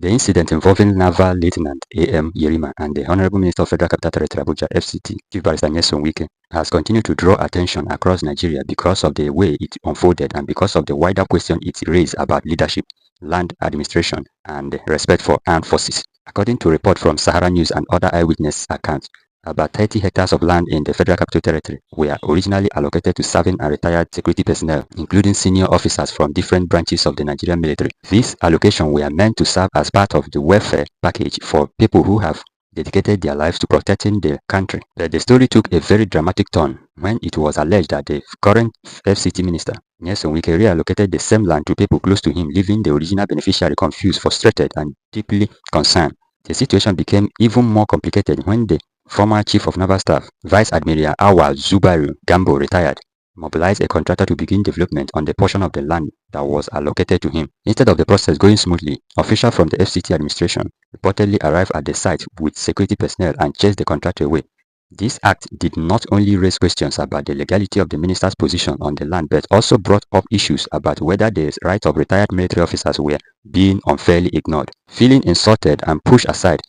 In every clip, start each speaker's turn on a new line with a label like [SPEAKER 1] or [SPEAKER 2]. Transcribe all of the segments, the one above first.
[SPEAKER 1] The incident involving Naval Lieutenant A.M. Yerima and the Honorable Minister of Federal Capital Territory Abuja FCT, Chief Barrister Nyesom Wike, has continued to draw attention across Nigeria because of the way it unfolded and because of the wider question it raised about leadership, land administration, and respect for armed forces. According to a report from Sahara News and other eyewitness accounts, about 30 hectares of land in the Federal Capital Territory were originally allocated to serving and retired security personnel, including senior officers from different branches of the Nigerian military. These allocations were meant to serve as part of the welfare package for people who have dedicated their lives to protecting the country. But the story took a very dramatic turn when it was alleged that the current FCT minister, Nyesom Wike, reallocated the same land to people close to him, leaving the original beneficiary confused, frustrated, and deeply concerned. The situation became even more complicated when the former Chief of Naval Staff, Vice Admiral Awa Zubairu Gambo, retired, mobilized a contractor to begin development on the portion of the land that was allocated to him. Instead of the process going smoothly, officials from the FCT administration reportedly arrived at the site with security personnel and chased the contractor away. This act did not only raise questions about the legality of the minister's position on the land, but also brought up issues about whether the rights of retired military officers were being unfairly ignored. Feeling insulted and pushed aside,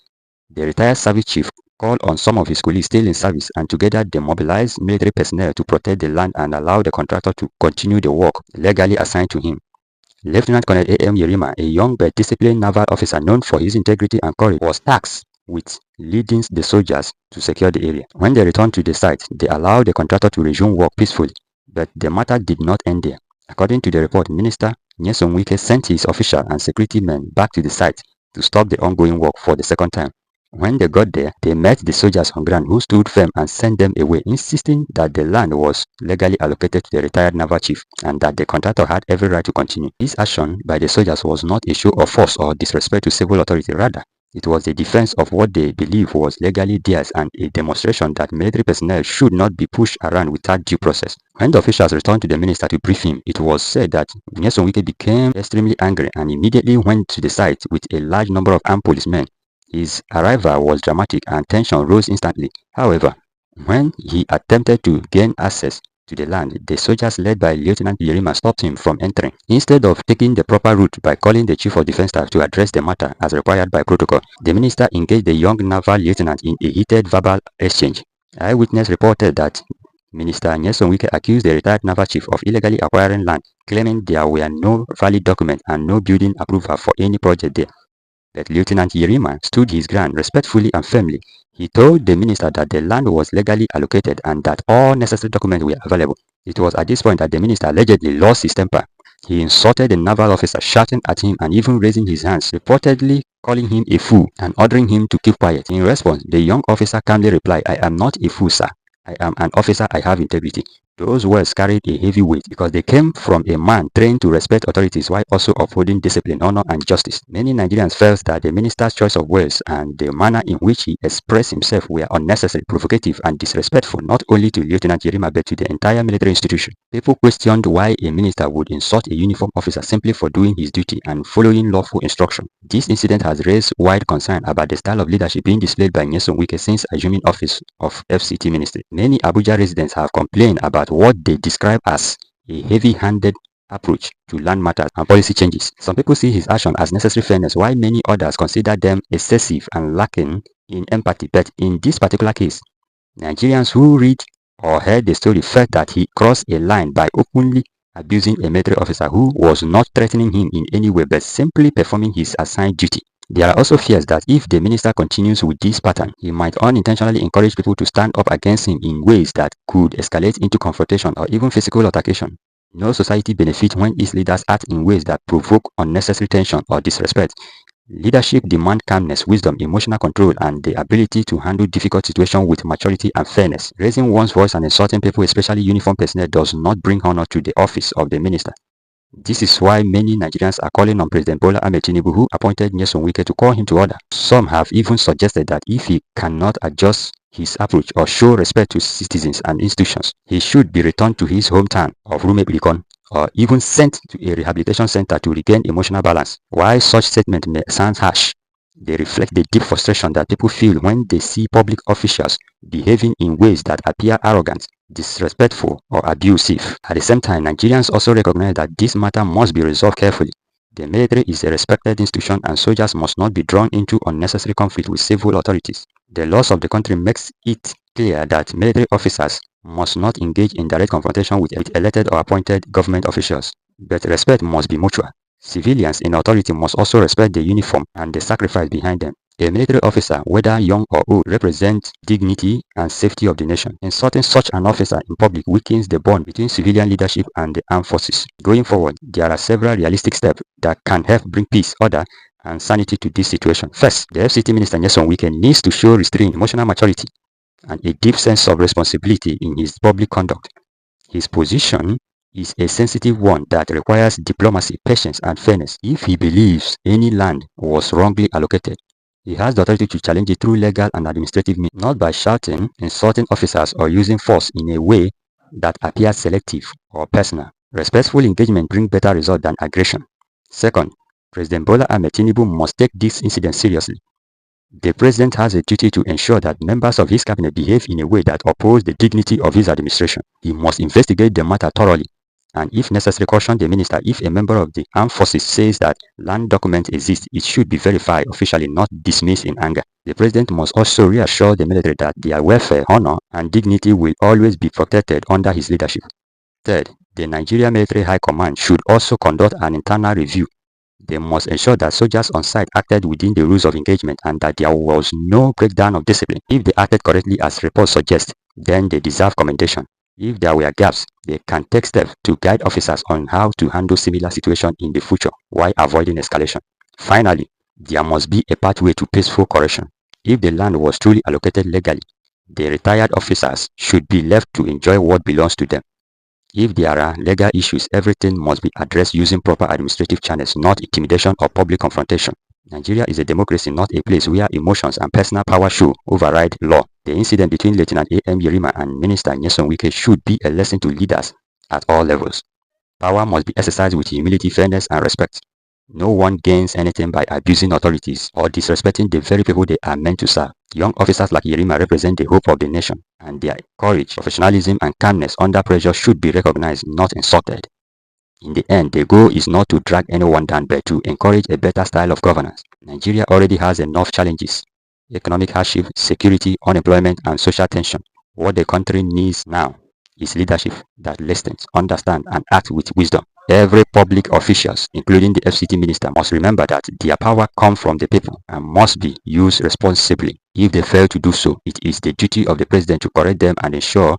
[SPEAKER 1] the retired service chief called on some of his colleagues still in service, and together they mobilized military personnel to protect the land and allow the contractor to continue the work legally assigned to him. Lieutenant Colonel A.M. Yerima, a young but disciplined naval officer known for his integrity and courage, was tasked with leading the soldiers to secure the area. When they returned to the site, they allowed the contractor to resume work peacefully, but the matter did not end there. According to the report, Minister Nyesom Wike sent his official and security men back to the site to stop the ongoing work for the second time. When they got there, they met the soldiers on ground who stood firm and sent them away, insisting that the land was legally allocated to the retired naval chief and that the contractor had every right to continue. This action by the soldiers was not a show of force or disrespect to civil authority. Rather, it was the defense of what they believed was legally theirs and a demonstration that military personnel should not be pushed around without due process. When the officials returned to the minister to brief him, it was said that Nyesom Wike became extremely angry and immediately went to the site with a large number of armed policemen. His arrival was dramatic and tension rose instantly. However, when he attempted to gain access to the land, the soldiers led by Lieutenant Yerima stopped him from entering. Instead of taking the proper route by calling the Chief of Defense Staff to address the matter as required by protocol, the minister engaged the young naval lieutenant in a heated verbal exchange. Eyewitness reported that Minister Nyesom Wike accused the retired naval chief of illegally acquiring land, claiming there were no valid documents and no building approval for any project there. But Lieutenant Yerima stood his ground respectfully and firmly. He told the minister that the land was legally allocated and that all necessary documents were available. It was at this point that the minister allegedly lost his temper. He insulted the naval officer, shouting at him and even raising his hands, reportedly calling him a fool and ordering him to keep quiet. In response, the young officer calmly replied, "I am not a fool, sir. I am an officer. I have integrity." Those words carried a heavy weight because they came from a man trained to respect authorities while also upholding discipline, honor, and justice. Many Nigerians felt that the minister's choice of words and the manner in which he expressed himself were unnecessary, provocative, and disrespectful not only to Lieutenant Yerima but to the entire military institution. People questioned why a minister would insult a uniformed officer simply for doing his duty and following lawful instruction. This incident has raised wide concern about the style of leadership being displayed by Nyesom Wike since assuming office of FCT ministry. Many Abuja residents have complained about what they describe as a heavy-handed approach to land matters and policy changes. Some people see his action as necessary fairness, while many others consider them excessive and lacking in empathy. But in this particular case, Nigerians who read or heard the story felt that he crossed a line by openly abusing a military officer who was not threatening him in any way but simply performing his assigned duty. There are also fears that if the minister continues with this pattern, he might unintentionally encourage people to stand up against him in ways that could escalate into confrontation or even physical altercation. No society benefits when its leaders act in ways that provoke unnecessary tension or disrespect. Leadership demands calmness, wisdom, emotional control, and the ability to handle difficult situations with maturity and fairness. Raising one's voice and insulting people, especially uniformed personnel, does not bring honor to the office of the minister. This is why many Nigerians are calling on President Bola Ahmed Tinubu, who appointed Nyesom Wike, to call him to order. Some have even suggested that if he cannot adjust his approach or show respect to citizens and institutions, he should be returned to his hometown of Rumeblikon or even sent to a rehabilitation center to regain emotional balance. While such statements may sound harsh, they reflect the deep frustration that people feel when they see public officials behaving in ways that appear arrogant, disrespectful, or abusive. At the same time, Nigerians also recognize that this matter must be resolved carefully. The military is a respected institution and soldiers must not be drawn into unnecessary conflict with civil authorities. The laws of the country makes it clear that military officers must not engage in direct confrontation with elected or appointed government officials, but respect must be mutual. Civilians in authority must also respect the uniform and the sacrifice behind them. A military officer, whether young or old, represents dignity and safety of the nation. Insulting such an officer in public weakens the bond between civilian leadership and the armed forces. Going forward, there are several realistic steps that can help bring peace, order, and sanity to this situation. First, the FCT Minister Nyesom Wike needs to show restraint, emotional maturity, and a deep sense of responsibility in his public conduct. His position is a sensitive one that requires diplomacy, patience, and fairness. If he believes any land was wrongly allocated, he has the authority to challenge it through legal and administrative means, not by shouting, insulting officers, or using force in a way that appears selective or personal. Respectful engagement brings better results than aggression. Second, President Bola Ahmed Tinubu must take this incident seriously. The president has a duty to ensure that members of his cabinet behave in a way that upholds the dignity of his administration. He must investigate the matter thoroughly and, if necessary, caution the minister. If a member of the armed forces says that land documents exist, it should be verified officially, not dismissed in anger. The president must also reassure the military that their welfare, honor, and dignity will always be protected under his leadership. Third, the Nigeria Military High Command should also conduct an internal review. They must ensure that soldiers on site acted within the rules of engagement and that there was no breakdown of discipline. If they acted correctly as reports suggest, then they deserve commendation. If there were gaps, they can take steps to guide officers on how to handle similar situations in the future while avoiding escalation. Finally, there must be a pathway to peaceful correction. If the land was truly allocated legally, the retired officers should be left to enjoy what belongs to them. If there are legal issues, everything must be addressed using proper administrative channels, not intimidation or public confrontation. Nigeria is a democracy, not a place where emotions and personal power should override law. The incident between Lieutenant A.M. Yerima and Minister Nyesom Wike should be a lesson to leaders at all levels. Power must be exercised with humility, fairness, and respect. No one gains anything by abusing authorities or disrespecting the very people they are meant to serve. Young officers like Yerima represent the hope of the nation, and their courage, professionalism, and calmness under pressure should be recognized, not insulted. In the end, the goal is not to drag anyone down, but to encourage a better style of governance. Nigeria already has enough challenges: economic hardship, security, unemployment, and social tension. What the country needs now is leadership that listens, understands, and acts with wisdom. Every public officials, including the FCT minister, must remember that their power comes from the people and must be used responsibly. If they fail to do so, it is the duty of the president to correct them and ensure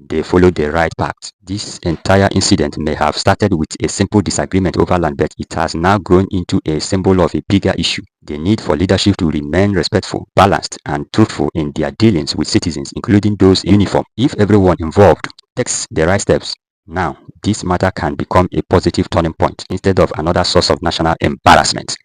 [SPEAKER 1] they follow the right path. This entire incident may have started with a simple disagreement over land, but it has now grown into a symbol of a bigger issue: the need for leadership to remain respectful, balanced, and truthful in their dealings with citizens, including those in uniform. If everyone involved takes the right steps, now this matter can become a positive turning point instead of another source of national embarrassment.